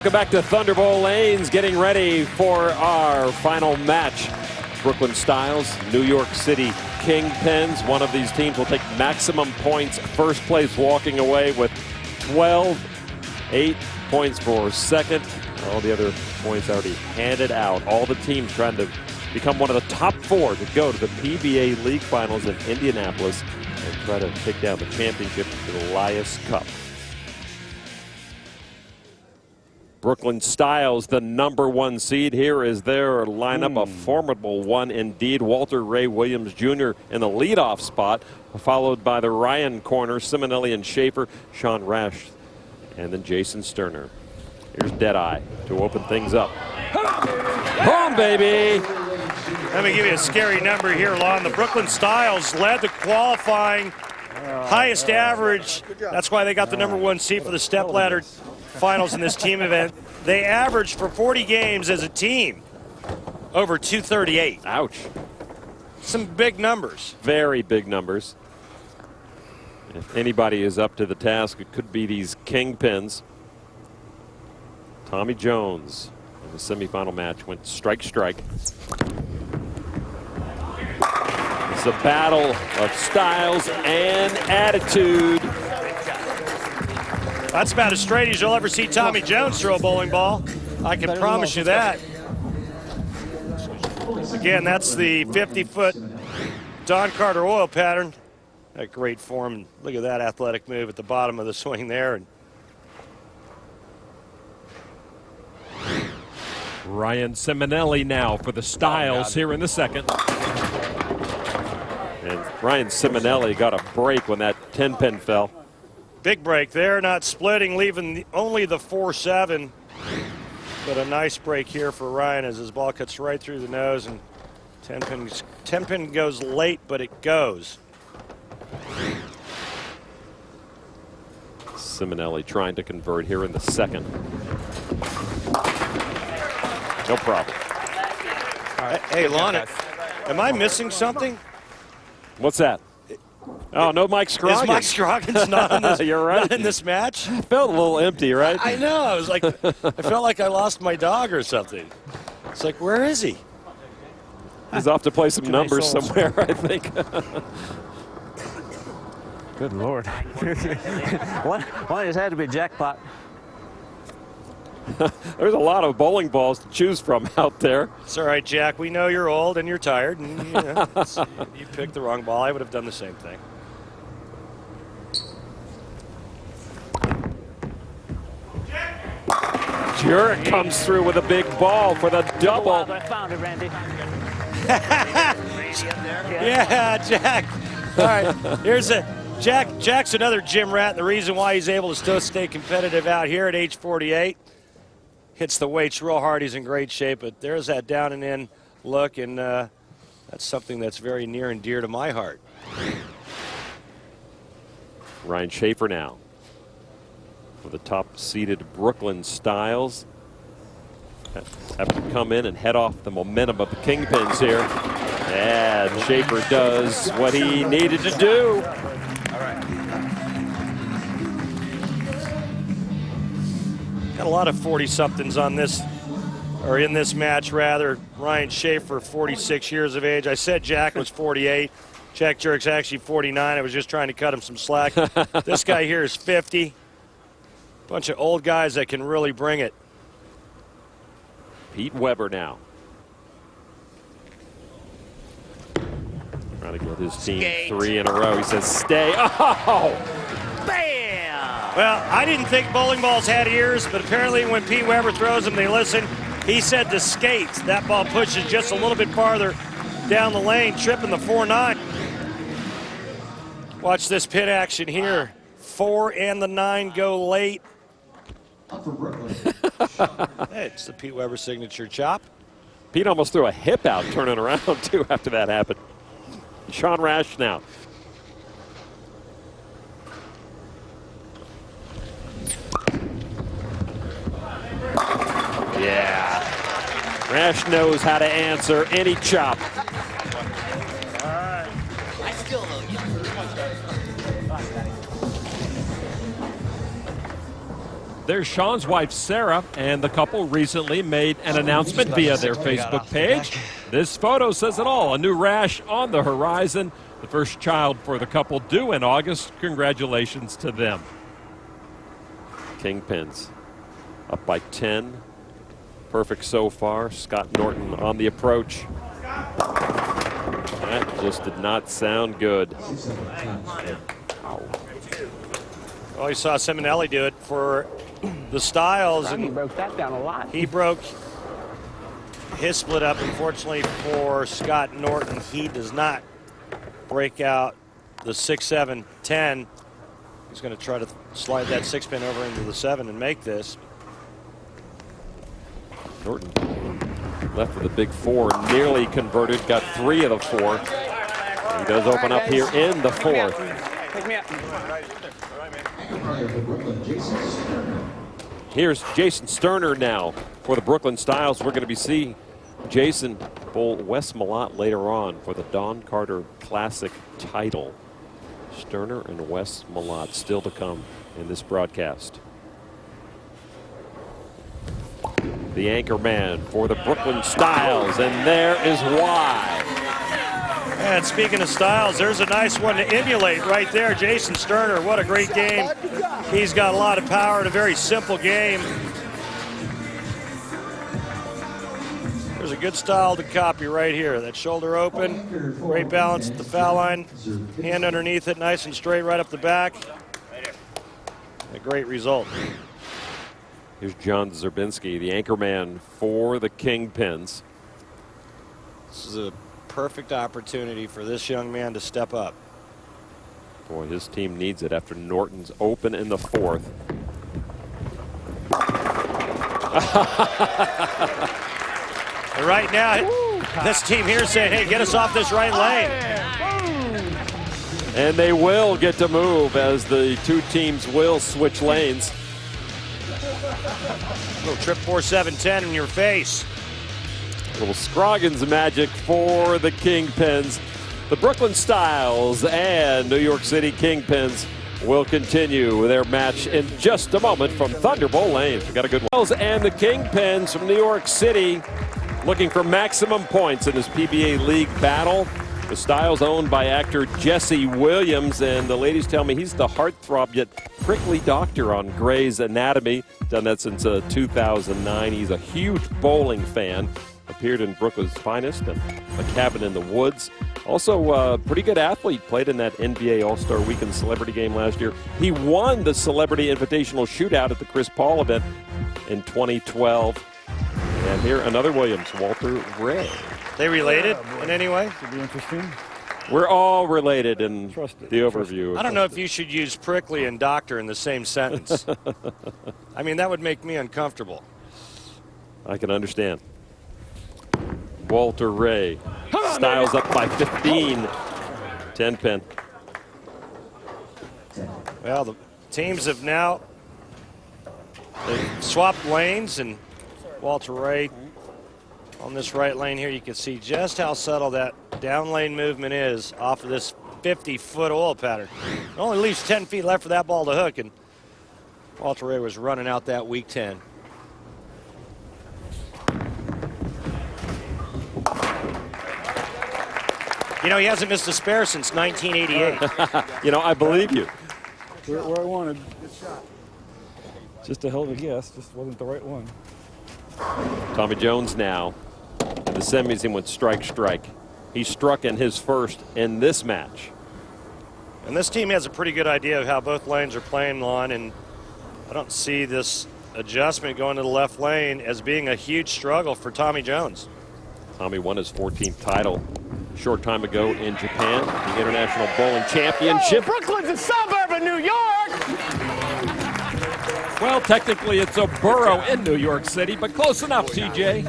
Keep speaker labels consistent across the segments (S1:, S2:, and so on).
S1: Welcome back to Thunderbolt Lanes, getting ready for our final match. Brooklyn Styles, New York City Kingpins. One of these teams will take maximum points. First place walking away with 12. 8 points for second. All the other points already handed out. All the teams trying to become one of the top 4 to go to the PBA League Finals in Indianapolis and try to take down the championship, the Elias Cup. Brooklyn Styles, the #1 seed. Here is their lineup, a formidable one indeed. Walter Ray Williams Jr. in the leadoff spot, followed by the Ryan corner, Simonelli and Schaefer, Sean Rash, and then Jason Sterner. Here's Deadeye to open things up. Home, baby!
S2: Let me give you a scary number here, Lon. The Brooklyn Styles led the qualifying highest average. That's why they got the #1 seed for the Stepladder finals in this team event. They averaged for 40 games as a team over 238.
S1: Ouch.
S2: Some big numbers.
S1: Very big numbers. If anybody is up to the task, it could be these Kingpins. Tommy Jones in the semifinal match went strike. It's a battle of styles and attitude.
S2: That's about as straight as you'll ever see Tommy Jones throw a bowling ball. I can promise you that. Again, that's the 50-foot Don Carter oil pattern. That great form. And look at that athletic move at the bottom of the swing there. And
S3: Ryan Simonelli now for the Styles here in the second.
S1: And Ryan Simonelli got a break when that 10-pin fell.
S2: big break there, not splitting, leaving only the 4-7. But a nice break here for Ryan as his ball cuts right through the nose, and 10-pin goes late, but it goes.
S1: Simonelli trying to convert here in the second. No problem.
S2: Hey, Lon, am I missing something?
S1: What's that? Oh, no Mike Scroggins.
S2: Is Mike Scroggins not in this,
S1: You're right.
S2: not in this match?
S1: It felt a little empty, right?
S2: I know. I was like, I felt like I lost my dog or something. It's like, where is he?
S1: He's off to play some numbers somewhere, I think.
S4: Good Lord. One just had to be a jackpot.
S1: There's a lot of bowling balls to choose from out there.
S2: It's all right, Jack. We know you're old and you're tired, and you know, you picked the wrong ball. I would have done the same thing.
S1: Jurek comes through with a big ball for the double.
S4: I found it, Randy.
S2: Yeah, Jack. All right, here's a Jack. Jack's another gym rat, and the reason why he's able to still stay competitive out here at age 48. Hits the weights real hard. He's in great shape, but there's that down and in look, and that's something that's very near and dear to my heart.
S1: Ryan Schaefer now for the top-seeded Brooklyn Styles. Have to come in and head off the momentum of the Kingpins here. And Schaefer does what he needed to do.
S2: Got a lot of 40-somethings on this, or in this match, rather. Ryan Schaefer, 46 years of age. I said Jack was 48. Jack Jurek's actually 49. I was just trying to cut him some slack. This guy here is 50. Bunch of old guys that can really bring it.
S1: Pete Weber now. Trying to get his team 3 in a row. He says, stay. Oh!
S2: Well, I didn't think bowling balls had ears, but apparently when Pete Weber throws them, they listen. He said to skate. That ball pushes just a little bit farther down the lane, tripping the 4-9. Watch this pin action here. 4 and the 9 go late. Hey, it's the Pete Weber signature chop.
S1: Pete almost threw a hip out turning around, too, after that happened. Sean Rash now. Yeah. Rash knows how to answer any chop.
S5: I still know you.
S3: There's Sean's wife, Sarah, and the couple recently made an announcement via their Facebook page. This photo says it all. A new rash on the horizon. The first child for the couple due in August. Congratulations to them.
S1: Kingpins up by 10. Perfect so far. Scott Norton on the approach. That just did not sound good.
S2: Well, you saw Simonelli do it for the Styles, and
S4: He broke that down a lot.
S2: he broke his split up. Unfortunately for Scott Norton, he does not break out the 6-7-10. He's going to try to slide that 6-pin over into the 7 and make this.
S1: Norton left with a big 4, nearly converted, got 3 of the 4. He does open up here in the 4th.
S4: Pick me up.
S1: Here's Jason Sterner now for the Brooklyn Styles. We're going to be seeing Jason bowl Wes Malott later on for the Don Carter Classic title. Sterner and Wes Malott still to come in this broadcast. The anchor man for the Brooklyn Styles, and there is why.
S2: And speaking of Styles, there's a nice one to emulate right there. Jason Sterner, what a great game. He's got a lot of power in a very simple game. There's a good style to copy right here. That shoulder open, great balance at the foul line, hand underneath it, nice and straight right up the back. A great result.
S1: Here's John Zerbinski, the anchor man for the Kingpins.
S2: This is a perfect opportunity for this young man to step up.
S1: Boy, his team needs it after Norton's open in the 4th.
S2: And right now, this team here is saying, hey, get us off this right lane.
S1: And they will get to move as the two teams will switch lanes.
S2: Little trip 4-7-10 in your face.
S1: Little Scroggins magic for the Kingpins. The Brooklyn Styles and New York City Kingpins will continue their match in just a moment from Thunderbolt Lane. We got a good one. And the Kingpins from New York City looking for maximum points in this PBA League battle. The Styles owned by actor Jesse Williams, and the ladies tell me he's the heartthrob yet prickly doctor on Grey's Anatomy. Done that since 2009. He's a huge bowling fan. Appeared in Brooklyn's Finest and A Cabin in the Woods. Also a pretty good athlete. Played in that NBA All-Star Weekend Celebrity Game last year. He won the Celebrity Invitational Shootout at the Chris Paul event in 2012. And here another Williams, Walter Ray.
S2: They related in any way?
S6: Should be interesting.
S1: We're all related in the overview.
S2: I don't know if you should use prickly and doctor in the same sentence. I mean, that would make me uncomfortable.
S1: I can understand. Walter Ray. Styles up by 15. 10-pin.
S2: Well, the teams have now swapped lanes, and Walter Ray on this right lane here, you can see just how subtle that down lane movement is off of this 50-foot oil pattern. It only leaves 10 feet left for that ball to hook, and Walter Ray was running out that weak 10. You know, he hasn't missed a spare since 1988.
S1: You know, I believe you.
S6: Where I wanted. Just a hell of a guess. Just wasn't the right one.
S1: Tommy Jones now. In the semis, he went strike. He struck in his first in this match.
S2: And this team has a pretty good idea of how both lanes are playing on, and I don't see this adjustment going to the left lane as being a huge struggle for Tommy Jones.
S1: Tommy won his 14th title a short time ago in Japan, the International Bowling Championship.
S4: Brooklyn's a suburb of New York.
S3: Well, technically it's a borough in New York City, but close enough, TJ.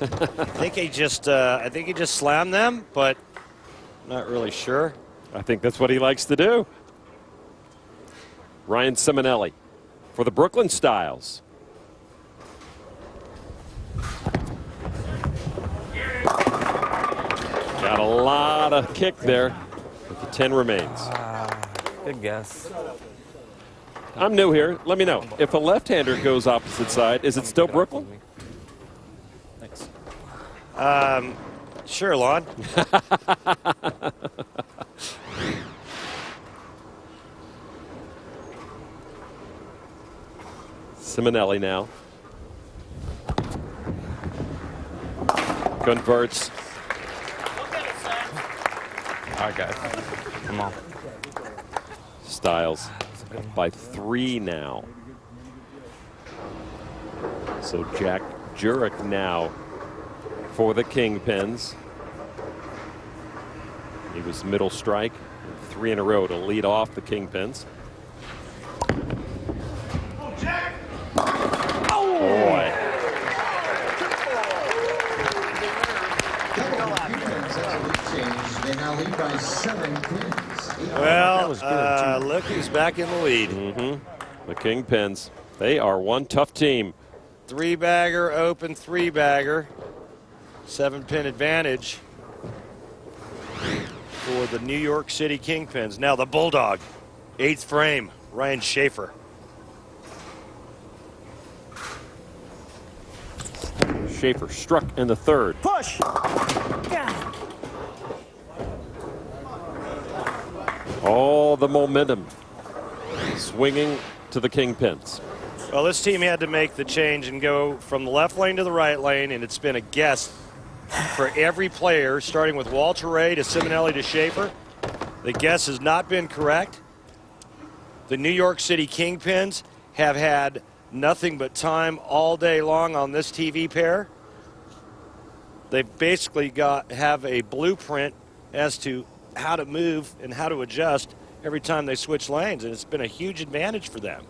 S2: I think he just slammed them, but not really sure.
S1: I think that's what he likes to do. Ryan Simonelli for the Brooklyn Styles. Got a lot of kick there, but the 10 remains.
S4: Good guess.
S1: I'm new here. Let me know. If a left-hander goes opposite side, is it still Brooklyn?
S4: Thanks.
S2: Sure, Lon.
S1: Simonelli now. Converts.
S4: All right, guys. Come on.
S1: Styles by 3 now. So Jack Jurek now for the Kingpins. He was middle strike, 3 in a row to lead off the Kingpins. Oh boy.
S7: They now lead by 7 pins.
S2: Well, look who's back in the lead.
S1: The Kingpins, they are one tough team.
S2: 3-bagger, open 3-bagger. 7-pin advantage for the New York City Kingpins. Now the Bulldog, 8th frame, Ryan Schaefer.
S1: Schaefer struck in the 3rd.
S4: Push!
S1: All the momentum swinging to the Kingpins.
S2: Well, this team had to make the change and go from the left lane to the right lane, and it's been a guess for every player, starting with Walter Ray to Simonelli to Schaefer. The guess has not been correct. The New York City Kingpins have had nothing but time all day long on this TV pair. They've basically have a blueprint as to how to move and how to adjust every time they switch lanes, and it's been a huge advantage for them.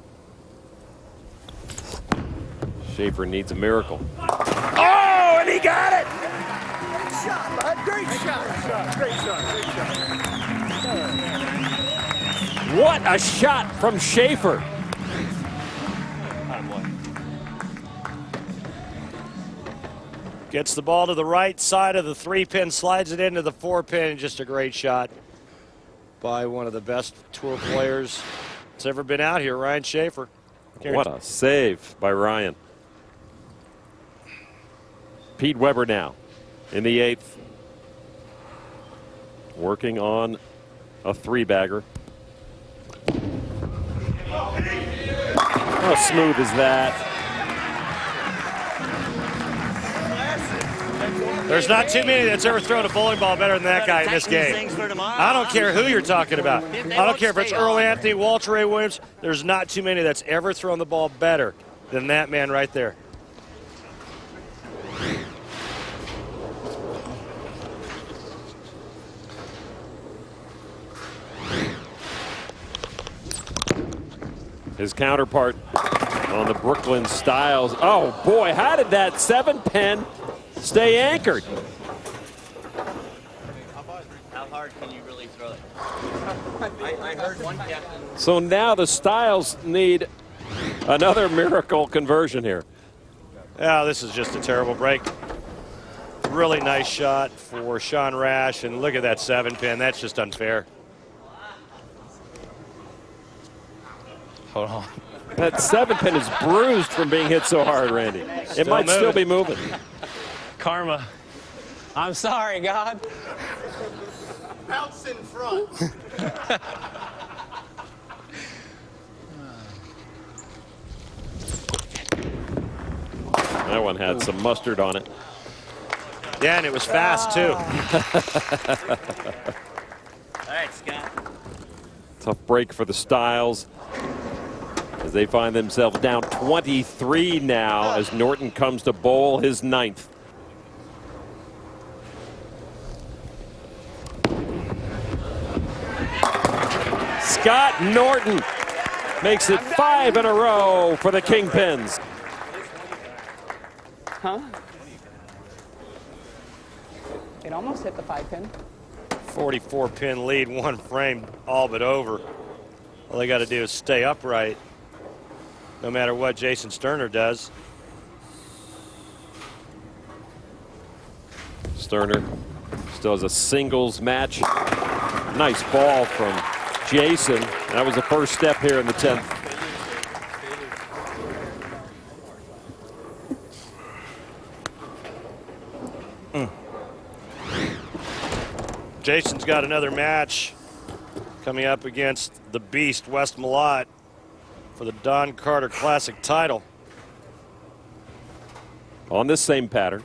S1: Schaefer needs a miracle.
S2: Oh, and he got it!
S6: Great shot, bud. Great shot. Great shot.
S1: What a shot from Schaefer.
S2: Gets the ball to the right side of the 3-pin, slides it into the 4-pin. Just a great shot by one of the best tour players that's ever been out here, Ryan Schaefer.
S1: What a save by Ryan. Pete Weber now in the 8th. Working on a 3-bagger. How smooth is that?
S2: There's not too many that's ever thrown a bowling ball better than that guy in this game. I don't care who you're talking about. I don't care if it's Earl Anthony, Walter Ray Williams. There's not too many that's ever thrown the ball better than that man right there.
S1: His counterpart on the Brooklyn Styles. Oh boy, how did that 7-pin stay anchored?
S5: How hard can you really throw it? I heard one captain.
S1: So now the Styles need another miracle conversion here.
S2: Yeah, this is just a terrible break. Really nice shot for Sean Rash, and look at that 7-pin. That's just unfair.
S4: Hold on.
S1: That 7-pin is bruised from being hit so hard, Randy. It might still be moving.
S4: Karma. I'm sorry, God.
S7: Bounce in front.
S1: That one had some mustard on it.
S2: Yeah, and it was fast, too.
S5: All right, Scott.
S1: Tough break for the Styles as they find themselves down 23 now as Norton comes to bowl his 9th. Scott Norton makes it 5 in a row for the Kingpins.
S8: Huh? It almost hit the 5-pin.
S2: 44-pin lead, 1 frame, all but over. All they got to do is stay upright, no matter what Jason Sterner does.
S1: Sterner still has a singles match. Nice ball from Jason. That was the first step here in the 10th.
S2: Jason's got another match coming up against the Beast, Wes Malott, for the Don Carter Classic title.
S1: On this same pattern.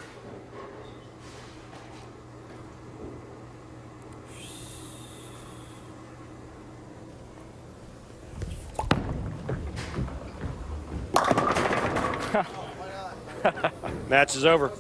S2: Match is over.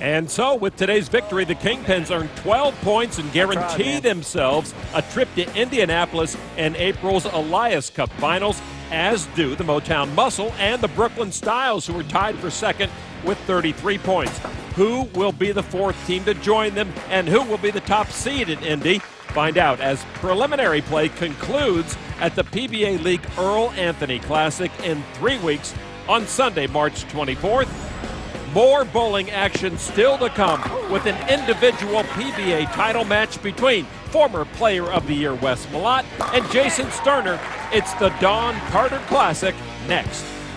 S3: And so, with today's victory, the Kingpins earn 12 points and guarantee themselves a trip to Indianapolis and April's Elias Cup Finals, as do the Motown Muscle and the Brooklyn Styles, who are tied for second with 33 points. Who will be the fourth team to join them, and who will be the top seed in Indy? Find out as preliminary play concludes at the PBA League Earl Anthony Classic in 3 weeks on Sunday, March 24th. More bowling action still to come with an individual PBA title match between former Player of the Year Wes Malott and Jason Sterner. It's the Don Carter Classic next.